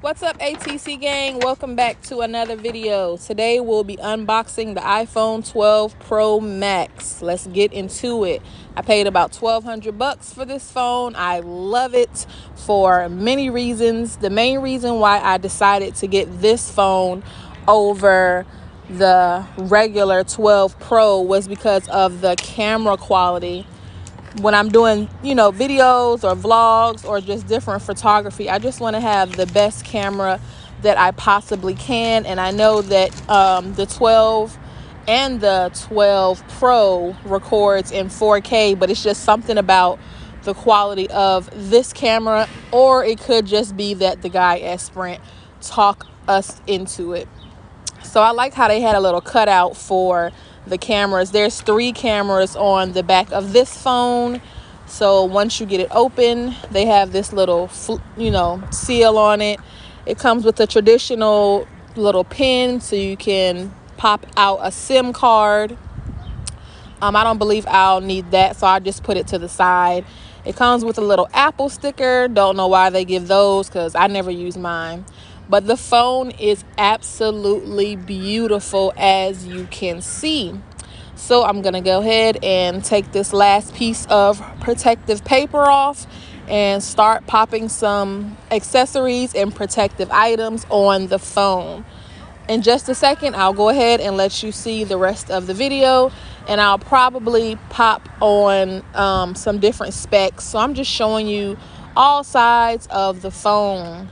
What's up, ATC gang? Welcome back to another video. Today we'll be unboxing the iPhone 12 Pro Max. Let's get into it. I paid about $1,200 for this phone. I love it for many reasons. The main reason why I decided to get this phone over the regular 12 Pro was because of the camera quality. When I'm doing, videos or vlogs or just different photography, I just want to have the best camera that I possibly can. And I know that the 12 and the 12 Pro records in 4K, but it's just something about the quality of this camera, or it could just be that the guy at Sprint talked us into it. So I like how they had a little cutout for the cameras. There's 3 cameras on the back of this phone. So once you get it open, they have this little, seal on it. It comes with a traditional little pin so you can pop out a SIM card. I don't believe I'll need that, so I just put it to the side. It comes with a little Apple sticker. Don't know why they give those because I never use mine. But the phone is absolutely beautiful, as you can see. So I'm going to go ahead and take this last piece of protective paper off and start popping some accessories and protective items on the phone. In just a second, I'll go ahead and let you see the rest of the video, and I'll probably pop on some different specs. So I'm just showing you all sides of the phone.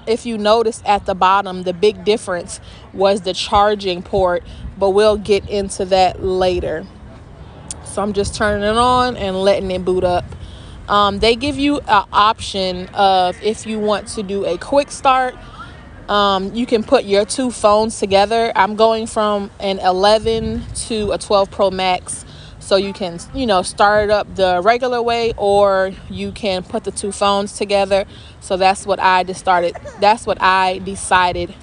If you notice at the bottom, the big difference was the charging port, but we'll get into that later. So I'm just turning it on and letting it boot up. They give you an option of, if you want to do a quick start, you can put your 2 phones together. I'm going from an 11 to a 12 Pro Max. So you can, start it up the regular way, or you can put the 2 phones together. So that's what I decided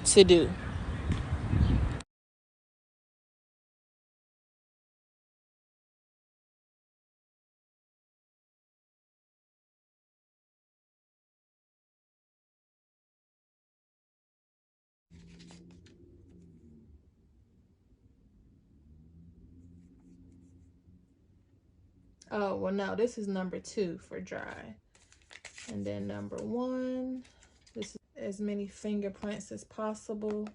to do. Oh, well, no, this is number 2 for dry. And then number 1, this is as many fingerprints as possible.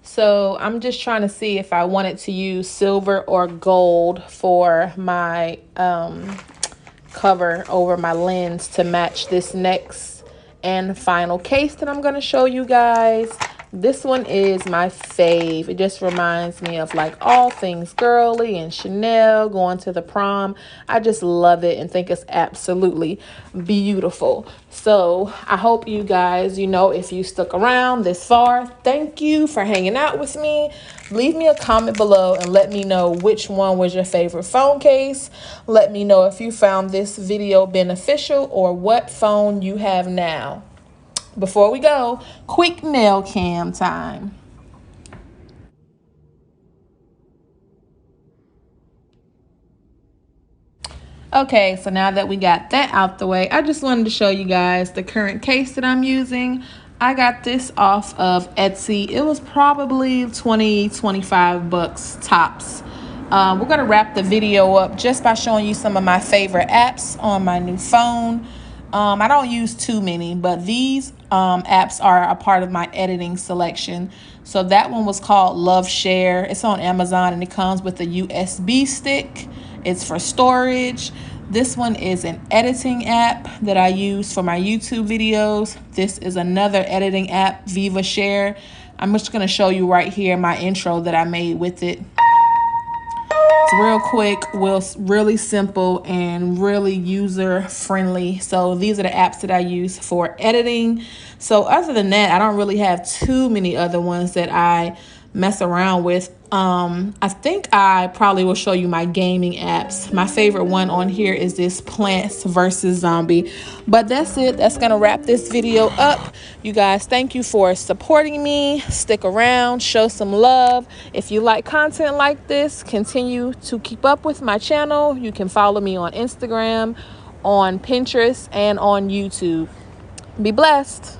So I'm just trying to see if I wanted to use silver or gold for my cover over my lens to match this next and final case that I'm going to show you guys. This one is my fave. It just reminds me of like all things girly and Chanel, going to the prom. I just love it and think it's absolutely beautiful. So I hope you guys, if you stuck around this far, thank you for hanging out with me. Leave me a comment below and let me know which one was your favorite phone case. Let me know if you found this video beneficial or what phone you have now. Before we go, quick nail cam time. Okay, so now that we got that out the way, I just wanted to show you guys the current case that I'm using. I got this off of Etsy. It was probably 25 bucks tops. We're going to wrap the video up just by showing you some of my favorite apps on my new phone. I don't use too many, but these apps are a part of my editing selection. So that one was called Love Share. It's on Amazon and it comes with a USB stick. It's for storage. This one is an editing app that I use for my YouTube videos. This is another editing app, Viva Share. I'm just going to show you right here my intro that I made with it. It's real quick, really simple, and really user friendly. So these are the apps that I use for editing. So other than that, I don't really have too many other ones that I mess around with. I think I probably will show you my gaming apps. My favorite one on here is this Plants vs. Zombie. But that's it. That's going to wrap this video up. You guys, thank you for supporting me. Stick around, show some love. If you like content like this, continue to keep up with my channel. You can follow me on Instagram, on Pinterest, and on YouTube. Be blessed.